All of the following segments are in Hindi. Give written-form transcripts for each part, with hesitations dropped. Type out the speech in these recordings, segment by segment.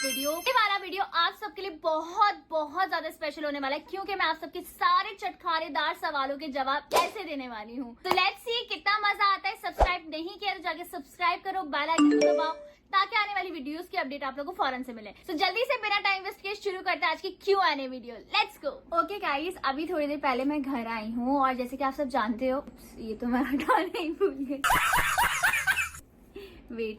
वीडियो। ये वाला वीडियो आप सबके लिए बहुत बहुत ज्यादा स्पेशल होने वाला है क्योंकि मैं आप सबके सारे चटखारेदार सवालों के जवाब कैसे देने वाली हूँ। तो लेट्स सी कितना मजा आता है। सब्सक्राइब नहीं किया तो जाके सब्सक्राइब करो, बेल आइकन को दबाओ ताकि आने वाली वीडियोस की अपडेट आप लोगों को फौरन से मिले। तो जल्दी से बिना टाइम वेस्ट किए शुरू करते हैं आज की Q&A video. Let's go. Okay guys, अभी थोड़ी देर पहले मैं घर आई हूँ और जैसे कि आप सब जानते हो, ये तो मैं हटाना ही भूल गई। Wait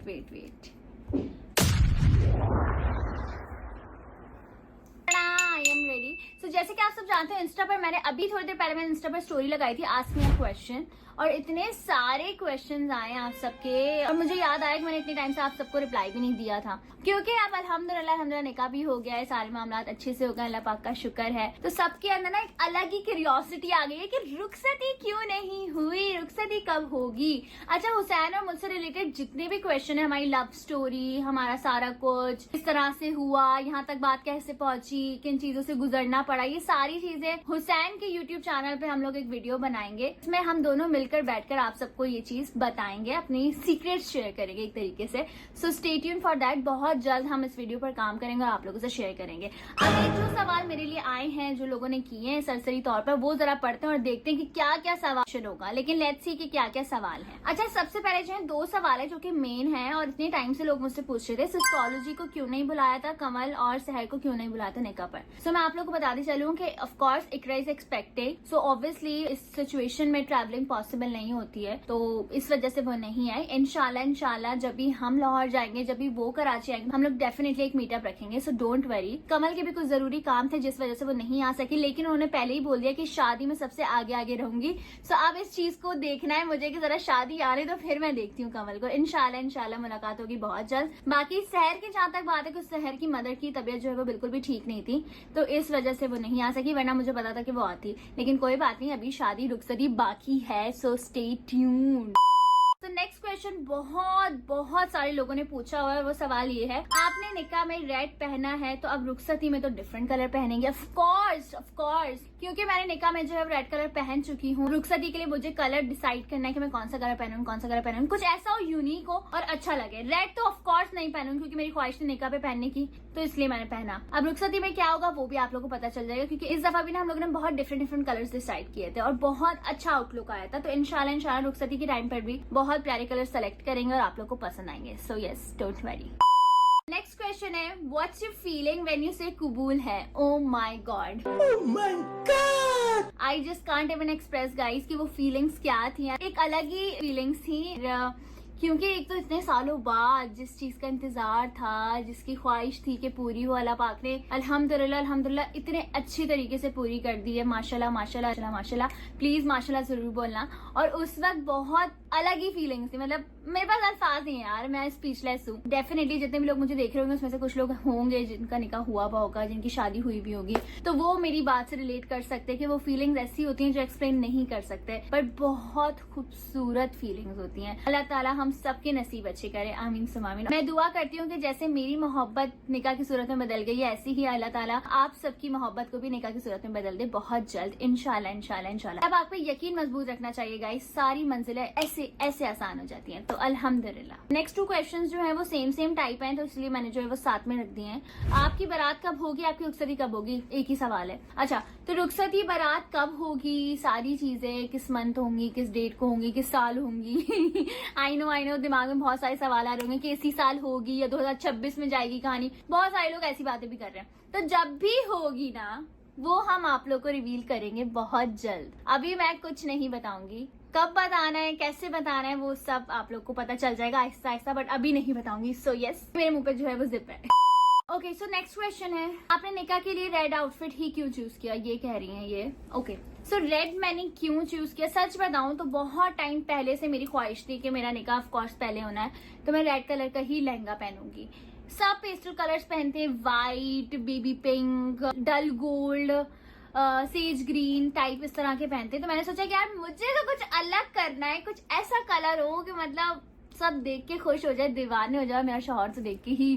I am ready. So जैसे कि आप सब जानते हो, इंस्टा पर मैंने अभी थोड़ी देर पहले मैंने इंस्टा पर स्टोरी लगाई थी आस्क मी अ क्वेश्चन, और इतने सारे क्वेश्चंस आए आप सबके और मुझे याद आया कि मैंने इतने टाइम से आप सबको रिप्लाई भी नहीं दिया था क्योंकि अब अल्हम्दुलिल्लाह निकाह भी हो गया है, सारे मामला अच्छे से हो गए, अल्लाह पाक का शुक्र है। तो सबके अंदर ना एक अलग ही क्यूरियोसिटी आ गई है कि रुखसती क्यों नहीं हुई, रुखसती कब होगी। अच्छा, हुसैन और मुझसे रिलेटेड जितने भी क्वेश्चन है, हमारी लव स्टोरी, हमारा सारा कुछ किस तरह से हुआ, यहाँ तक बात कैसे पहुंची, किन चीजों से गुजरना पड़ा, ये सारी चीजें हुसैन के यूट्यूब चैनल पे हम लोग एक वीडियो बनाएंगे। इसमें हम दोनों मिलकर बैठकर आप सबको ये चीज बताएंगे, अपनी सीक्रेट्स शेयर करेंगे एक तरीके से। So stay tune for that. बहुत जल्द हम इस वीडियो पर काम करेंगे और आप लोगों से शेयर करेंगे। अभी जो सवाल मेरे लिए आए हैं, जो लोगों ने किए हैं सरसरी तौर पर, वो जरा पढ़ते हैं और देखते हैं कि क्या क्या सवाल होगा। लेकिन लेट्स सी कि क्या क्या सवाल है। अच्छा, सबसे पहले जो है 2 सवाल है जो कि मेन है और इतने टाइम से लोग मुझसे पूछ रहे थे। एस्ट्रोलॉजी को क्यों नहीं बुलाया था, कमल और सहर को क्यों नहीं बुलाया था निकाह पर। सो मैं आप लोग को बताती चलूं कि of course Iqra is expected. So obviously इस सिचुएशन में ट्रैवलिंग पॉसिबल नहीं होती है, तो इस वजह से वो नहीं आए। इंशाल्लाह जब भी हम लाहौर जाएंगे, जब भी वो कराची आएंगे, हम लोग डेफिनेटली एक मीटअप रखेंगे। So don't worry. कमल के भी कुछ जरूरी काम थे जिस वजह से वो नहीं आ सकी, लेकिन उन्होंने पहले ही बोल दिया कि शादी में सबसे आगे आगे रहूंगी। सो अब इस चीज को देखना है मुझे कि जरा शादी आ रही तो फिर मैं देखती हूँ कमल को। इंशाल्लाह मुलाकात होगी बहुत जल्द। बाकी सहर की जहां तक बात है कि सहर की मदर की तबीयत जो है वो बिल्कुल भी ठीक नहीं थी, तो इस वजह से वो नहीं आ सकी, वरना मुझे पता था कि वो आती। लेकिन कोई बात नहीं, अभी शादी रुखसती बाकी है। So stay tuned. तो नेक्स्ट क्वेश्चन बहुत सारे लोगों ने पूछा हुआ है। वो सवाल ये है, आपने निकाह में रेड पहना है तो अब रुखसती में तो डिफरेंट कलर पहनेंगे। ऑफ कोर्स क्योंकि मैंने निकाह में जो है रेड कलर पहन चुकी हूँ। रुखसती के लिए मुझे कलर डिसाइड करना है कि मैं कौन सा कलर पहनूं, कुछ ऐसा हो यूनिक हो और अच्छा लगे। रेड तो ऑफ कोर्स नहीं पहनूंगी क्योंकि मेरी ख्वाहिश थी निकाह पे पहनने की, तो इसलिए मैंने पहना। अब रुखसती में क्या होगा वो भी आप लोगों को पता चल जाएगा क्योंकि इस दफा भी ना हम लोगों ने बहुत डिफरेंट कलर्स डिसाइड किए थे और बहुत अच्छा आउटलुक आया था। तो इंशाल्लाह रुखसती के टाइम पर भी बहुत प्यारे कलर सेलेक्ट करेंगे और आप लोग को पसंद आएंगे। So yes, don't worry. Next question है, what's your feeling when you say कबूल है। Oh my God, I just can't even express guys कि वो फीलिंग्स क्या थी। एक अलग ही फीलिंग्स थी क्योंकि एक तो इतने सालों बाद जिस चीज का इंतजार था, जिसकी ख्वाहिश थी कि पूरी हो, अल्लाह पाक ने अल्हम्दुलिल्लाह इतने अच्छी तरीके से पूरी कर दी है। माशाल्लाह। प्लीज माशाल्लाह जरूर बोलना। और उस वक्त बहुत अलग ही फीलिंग्स थी, मतलब मेरे पास अल्फाज नहीं है यार, मैं स्पीचलेस हूँ। डेफिनेटली जितने भी लोग मुझे देख रहे होंगे उसमें से कुछ लोग होंगे जिनका निकाह हुआ होगा, जिनकी शादी हुई भी होगी, तो वो मेरी बात से रिलेट कर सकते हैं कि वो फीलिंग्स ऐसी होती हैं जो एक्सप्लेन नहीं कर सकते, पर बहुत खूबसूरत फीलिंग्स होती हैं। अल्लाह ताला हम सबके नसीब अच्छे करे, आमीन सुम्मा आमीन। मैं दुआ करती हूँ कि जैसे मेरी मोहब्बत निकाह की सूरत में बदल गई है, ऐसी ही अल्लाह ताला आप सबकी मोहब्बत को भी निकाह की सूरत में बदल दे बहुत जल्द। इंशाल्लाह। अब आप पे यकीन मजबूत रखना चाहिए गाइस, सारी मंजिलें ऐसे आसान हो जाती हैं। तो अल्हम्दुलिल्लाह। नेक्स्ट 2 क्वेश्चंस जो है वो सेम टाइप हैं, तो इसलिए मैंने जो है वो साथ में रख दिए हैं। आपकी बारात कब होगी, आपकी रुखसती कब होगी, एक ही सवाल है। अच्छा, तो रुखसती बारात कब होगी, सारी चीजें किस मंथ होंगी, किस डेट को होंगी, किस साल होंगी। आई नो दिमाग में बहुत सारे सवाल आ रहे होंगे कि इसी साल होगी या 2026 में जाएगी कहानी। बहुत सारे लोग ऐसी बातें भी कर रहे हैं। तो जब भी होगी ना, वो हम आप लोग को रिवील करेंगे बहुत जल्द। अभी मैं कुछ नहीं बताऊंगी, कब बताना है, कैसे बताना है, वो सब आप लोग को पता चल जाएगा आहिस्ता, बट अभी नहीं बताऊंगी। सो यस, मेरे मुंह पे जो है वो जिप है। ओके, सो नेक्स्ट क्वेश्चन है, आपने निकाह के लिए रेड आउटफिट ही क्यों चूज किया, ये कह रही हैं ये। ओके, सो रेड मैंने क्यों चूज किया, सच बताऊं तो बहुत टाइम पहले से मेरी ख्वाहिश थी कि मेरा निकाह ऑफ कोर्स पहले होना है, तो मैं रेड कलर का ही लहंगा पहनूंगी। सब पेस्टल कलर्स पहनते हैं, white, baby pink, dull gold, sage green type इस तरह के पहनते हैं। तो मैंने सोचा कि यार मुझे तो कुछ अलग करना है, कुछ ऐसा कलर हो कि मतलब सब देख के खुश हो जाए, दीवाने हो जाए मेरा शौहर से देख के ही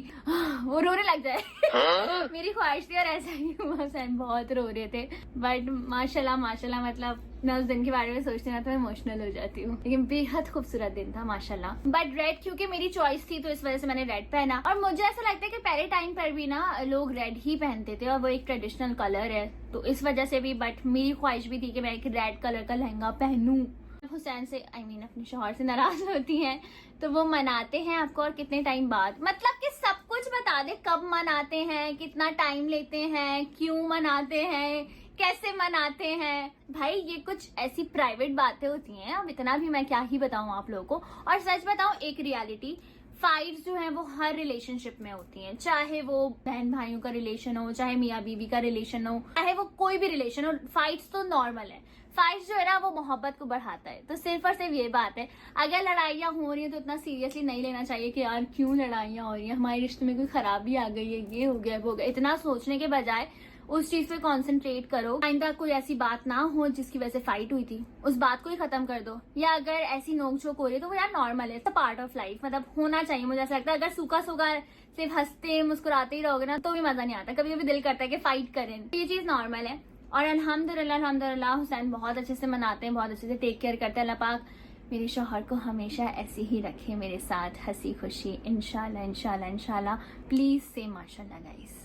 वो रोने लग जाए। मेरी ख्वाहिश थी और ऐसा ही हुआ। हुसैन बहुत रो रहे थे, बट माशाल्लाह माशाल्लाह, मतलब मैं उस दिन के बारे में सोचती ना तो मैं इमोशनल हो जाती हूँ, लेकिन बेहद खूबसूरत दिन था माशाल्लाह। बट रेड क्योंकि मेरी चॉइस थी तो इस वजह से मैंने रेड पहना। और मुझे ऐसा लगता है कि पहले टाइम पर भी ना लोग रेड ही पहनते थे और वो एक ट्रेडिशनल कलर है, तो इस वजह से भी। बट मेरी ख्वाहिश भी थी कि मैं एक रेड कलर का लहंगा पहनूं। हुसैन से अपने शौहर से नाराज होती हैं तो वो मनाते हैं आपको, और कितने टाइम बाद, मतलब कि सब कुछ बता दे, कब मनाते हैं, कितना टाइम लेते हैं, क्यों मनाते हैं, कैसे मनाते हैं। भाई ये कुछ ऐसी प्राइवेट बातें होती हैं, अब इतना भी मैं क्या ही बताऊं आप लोगों को। और सच बताऊं एक रियलिटी, फाइट्स जो है वो हर रिलेशनशिप में होती हैं, चाहे वो बहन भाइयों का रिलेशन हो, चाहे मियाँ बीवी का रिलेशन हो, चाहे वो कोई भी रिलेशन हो, फाइट्स तो नॉर्मल है। फाइट्स जो है ना वो मोहब्बत को बढ़ाता है। तो सिर्फ और सिर्फ ये बात है, अगर लड़ाइयाँ हो रही है तो इतना सीरियसली नहीं लेना चाहिए कि यार क्यों लड़ाइयाँ हो रही है, हमारे रिश्ते में कोई खराबी आ गई है, ये हो गया वो हो गया। इतना सोचने के बजाय उस चीज पे कंसंट्रेट करो। आइंदा कोई ऐसी बात ना हो जिसकी वजह से फाइट हुई थी, उस बात को ही खत्म कर दो। या अगर ऐसी नोकझोंक हो रही है तो वो यार नॉर्मल है, it's a part of life, मतलब होना चाहिए। मुझे ऐसा लगता है अगर सूखा सूखा सिर्फ हंसते मुस्कुराते ही रहोगे ना तो भी मजा नहीं आता, कभी कभी दिल करता है कि फाइट करें। ये चीज नॉर्मल है। और अल्हम्दुलिल्लाह हुसैन बहुत अच्छे से मनाते हैं, बहुत अच्छे से टेक केयर करते हैं। अल्लाह पाक मेरे शौहर को हमेशा ऐसे ही रखे मेरे साथ, हंसी खुशी, इंशाल्लाह इंशाल्लाह इंशाल्लाह। प्लीज से माशाल्लाह गाइस।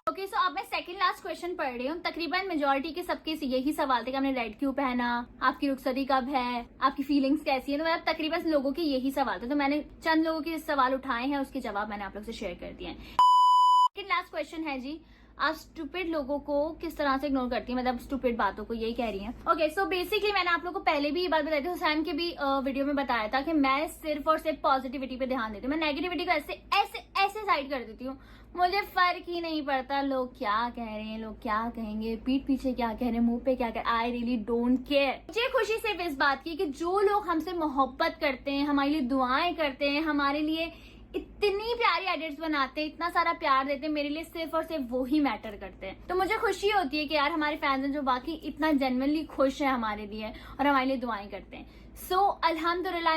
ओके सो अब मैं सेकंड लास्ट क्वेश्चन पढ़ रही हूँ। तकरीबन मेजोरिटी के सबके यही सवाल थे कि आपने रेड क्यों पहना, आपकी रुखसती कब है, आपकी फीलिंग्स कैसी है। तो मतलब तकरीबन लोगों के यही सवाल थे, तो मैंने चंद लोगों के सवाल उठाए हैं, उसके जवाब मैंने आप लोग से शेयर कर दिए हैं। सेकंड लास्ट क्वेश्चन है जी, आप स्टूपिड लोगों को किस तरह से इग्नोर करती है, मतलब स्टूपिड बातों को, यही कह रही हैं। ओके सो बेसिकली मैंने आप लोगों को पहले भी ये बात बताई थी, हुसैन के भी वीडियो में बताया था कि मैं सिर्फ और सिर्फ पॉजिटिविटी पे ध्यान देती हूँ। मैं नेगेटिविटी को ऐसे ऐसे ऐसे साइड कर देती हूँ। मुझे फर्क ही नहीं पड़ता लोग क्या कह रहे हैं, लोग क्या कहेंगे, पीठ पीछे क्या कह रहे हैं, मुंह पे क्या कह रहे हैं, आई रियली डोंट केयर। मुझे खुशी सिर्फ इस बात की कि जो लोग हमसे मोहब्बत करते हैं, हमारे लिए दुआएं करते हैं, हमारे लिए इतनी प्यारी एडिट्स बनाते हैं, इतना सारा प्यार देते हैं, मेरे लिए सिर्फ और सिर्फ वो ही मैटर करते हैं। तो मुझे खुशी होती है कि यार हमारे फैंस हैं जो बाकी इतना जेन्युइनली खुश है हमारे लिए और हमारे लिए दुआएं करते हैं। सो अल्हम्दुलिल्लाह